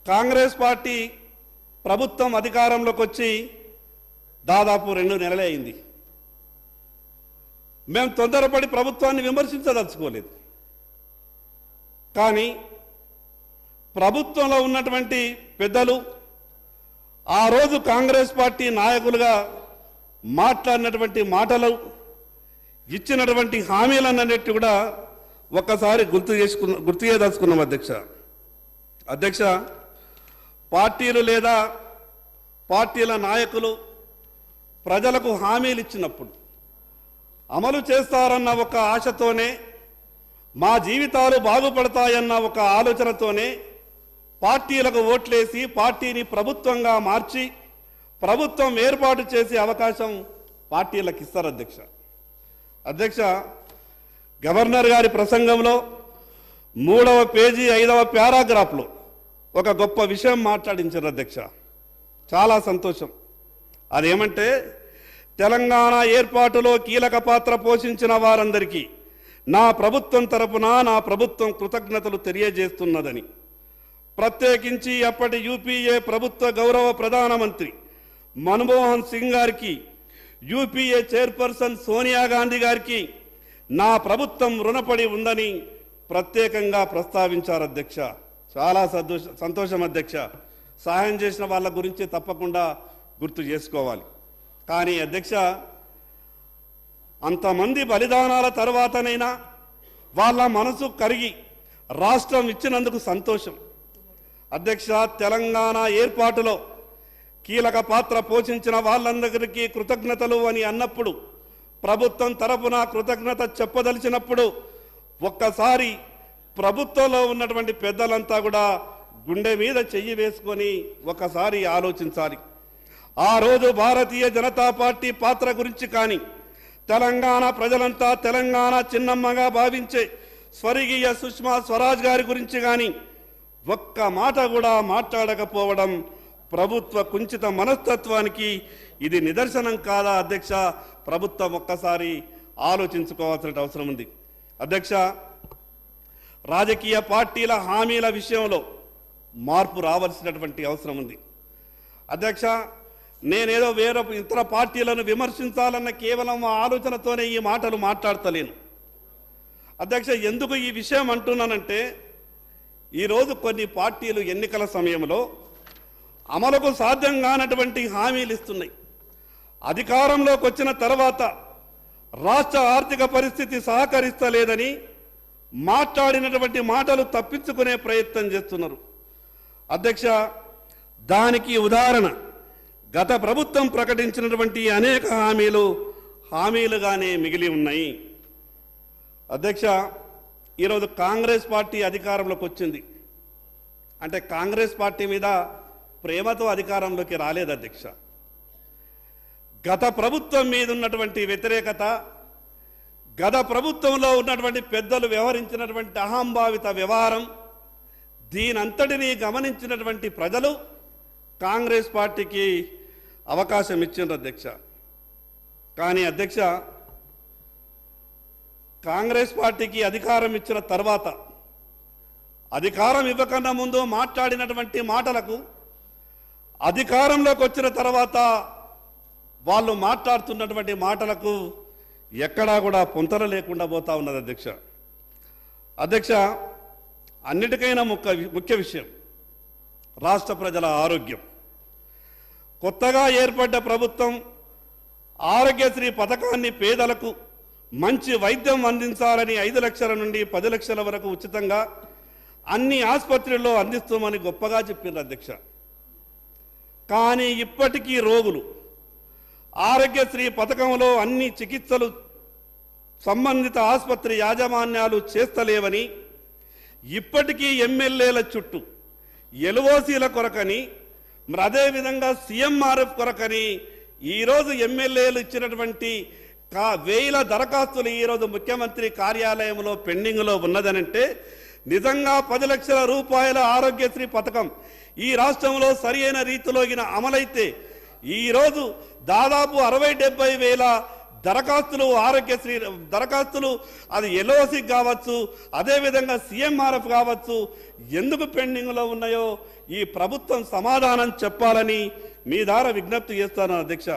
Congress party ప్రభుత్వం అధికారంలోకి వచ్చి దాదాపు 2 నెలలే అయింది. మేము తొందరపడి ప్రభుత్వాన్ని విమర్శించదలుచుకోలేదు. కానీ ప్రభుత్వంలో ఉన్నటువంటి పెద్దలు ఆ రోజు కాంగ్రెస్ పార్టీ నాయకులుగా మాట్లాడినటువంటి మాటలు, ఇచ్చినటువంటి హామీలన్నిటి కూడా ఒక్కసారి గుర్తు చేయదలుచుకున్నాం. అధ్యక్ష, పార్టీలు లేదా పార్టీల నాయకులు ప్రజలకు హామీలు ఇచ్చినప్పుడు అమలు చేస్తారన్న ఒక ఆశతోనే, మా జీవితాలు బాగుపడతాయన్న ఒక ఆలోచనతోనే పార్టీలకు ఓట్లేసి పార్టీని ప్రభుత్వంగా మార్చి ప్రభుత్వం ఏర్పాటు చేసే అవకాశం పార్టీలకు ఇస్తారు. అధ్యక్ష, గవర్నర్ గారి ప్రసంగంలో 3వ పేజీ 5వ పారాగ్రాఫ్లో ఒక గొప్ప విషయం మాట్లాడించారు. అధ్యక్ష, చాలా సంతోషం. అదేమంటే, తెలంగాణ ఏర్పాటులో కీలక పాత్ర పోషించిన వారందరికీ నా ప్రభుత్వం తరపున నా ప్రభుత్వం కృతజ్ఞతలు తెలియజేస్తున్నదని, ప్రత్యేకించి అప్పటి యూపీఏ ప్రభుత్వ గౌరవ ప్రధానమంత్రి మన్మోహన్ సింగ్ గారికి, యూపీఏ చైర్పర్సన్ సోనియా గాంధీ గారికి నా ప్రభుత్వం రుణపడి ఉందని ప్రత్యేకంగా ప్రస్తావించారు. అధ్యక్ష, చాలా సంతోషం. అధ్యక్ష, సహాయం చేసిన వాళ్ళ గురించి తప్పకుండా గుర్తు చేసుకోవాలి. కానీ అధ్యక్ష, అంతమంది బలిదానాల తర్వాతనైనా వాళ్ళ మనసు కరిగి రాష్ట్రం ఇచ్చినందుకు సంతోషం. అధ్యక్ష, తెలంగాణ ఏర్పాటులో కీలక పాత్ర పోషించిన వాళ్ళందరికీ కృతజ్ఞతలు అని అన్నప్పుడు, ప్రభుత్వం తరపున కృతజ్ఞత చెప్పదలిచినప్పుడు ఒక్కసారి ప్రభుత్వంలో ఉన్నటువంటి పెద్దలంతా కూడా గుండె మీద చెయ్యి వేసుకొని ఒకసారి ఆలోచించాలి. ఆ రోజు భారతీయ జనతా పార్టీ పాత్ర గురించి కానీ, తెలంగాణ ప్రజలంతా తెలంగాణ చిన్నమ్మగా భావించే స్వర్గీయ సుష్మా స్వరాజ్ గారి గురించి కానీ ఒక్క మాట కూడా మాట్లాడకపోవడం ప్రభుత్వ కుంచిత మనస్తత్వానికి ఇది నిదర్శనం కాదా? అధ్యక్ష, ప్రభుత్వం ఒక్కసారి ఆలోచించుకోవాల్సిన అవసరం ఉంది. అధ్యక్ష, రాజకీయ పార్టీల హామీల విషయంలో మార్పు రావాల్సినటువంటి అవసరం ఉంది. అధ్యక్ష, నేనేదో వేరే ఇతర పార్టీలను విమర్శించాలన్న కేవలం ఆలోచనతోనే ఈ మాటలు మాట్లాడతలేను. అధ్యక్ష, ఎందుకు ఈ విషయం అంటున్నానంటే, ఈరోజు కొన్ని పార్టీలు ఎన్నికల సమయంలో అమలుకు సాధ్యం కానటువంటి హామీలు ఇస్తున్నాయి. అధికారంలోకి వచ్చిన తర్వాత రాష్ట్ర ఆర్థిక పరిస్థితి సహకరిస్తలేదని మాట్లాడినటువంటి మాటలు తప్పించుకునే ప్రయత్నం చేస్తున్నారు. అధ్యక్ష, దానికి ఉదాహరణ గత ప్రభుత్వం ప్రకటించినటువంటి అనేక హామీలుగానే మిగిలి ఉన్నాయి. అధ్యక్ష, ఈరోజు కాంగ్రెస్ పార్టీ అధికారంలోకి వచ్చింది అంటే కాంగ్రెస్ పార్టీ మీద ప్రేమతో అధికారంలోకి రాలేదు. అధ్యక్ష, గత ప్రభుత్వం మీద ఉన్నటువంటి వ్యతిరేకత, గత ప్రభుత్వంలో ఉన్నటువంటి పెద్దలు వ్యవహరించినటువంటి అహంభావిత వ్యవహారం, దీనంతటినీ గమనించినటువంటి ప్రజలు కాంగ్రెస్ పార్టీకి అవకాశం ఇచ్చిండ్రు. అధ్యక్ష, కానీ అధ్యక్ష, కాంగ్రెస్ పార్టీకి అధికారం ఇచ్చిన తర్వాత అధికారం ఇవ్వకన్నా ముందు మాట్లాడినటువంటి మాటలకు అధికారంలోకి వచ్చిన తర్వాత వాళ్ళు మాట్లాడుతున్నటువంటి మాటలకు ఎక్కడా కూడా పొంతన లేకుండా పోతా ఉన్నది. అధ్యక్ష, అన్నిటికైనా ముఖ్య విషయం రాష్ట్ర ప్రజల ఆరోగ్యం. కొత్తగా ఏర్పడ్డ ప్రభుత్వం ఆరోగ్యశ్రీ పథకాన్ని పేదలకు మంచి వైద్యం అందించాలని 5 లక్షల నుండి 10 లక్షల వరకు ఉచితంగా అన్ని ఆసుపత్రుల్లో అందిస్తామని గొప్పగా చెప్పింది. అధ్యక్ష, కానీ ఇప్పటికీ రోగులు ఆరోగ్యశ్రీ పథకంలో అన్ని చికిత్సలు సంబంధిత ఆసుపత్రి యాజమాన్యాలు చేస్తలేవని, ఇప్పటికీ ఎమ్మెల్యేల చుట్టూ ఎల్ఓసీల కొరకని, మరి అదేవిధంగా సీఎంఆర్ఎఫ్ కొరకని ఈరోజు ఎమ్మెల్యేలు ఇచ్చినటువంటి 1000 దరఖాస్తులు ఈరోజు ముఖ్యమంత్రి కార్యాలయంలో పెండింగ్లో ఉన్నదనంటే, నిజంగా 10 లక్షల రూపాయల ఆరోగ్యశ్రీ పథకం ఈ రాష్ట్రంలో సరైన రీతిలో అమలైతే ఈరోజు దాదాపు 60-70 వేల దరఖాస్తులు ఆరోగ్యశ్రీ దరఖాస్తులు అది ఎల్ఓసి కావచ్చు, అదేవిధంగా సీఎంఆర్ఎఫ్ కావచ్చు, ఎందుకు పెండింగ్లో ఉన్నాయో ఈ ప్రభుత్వం సమాధానం చెప్పాలని మీ ద్వారా విజ్ఞప్తి చేస్తాను అధ్యక్ష.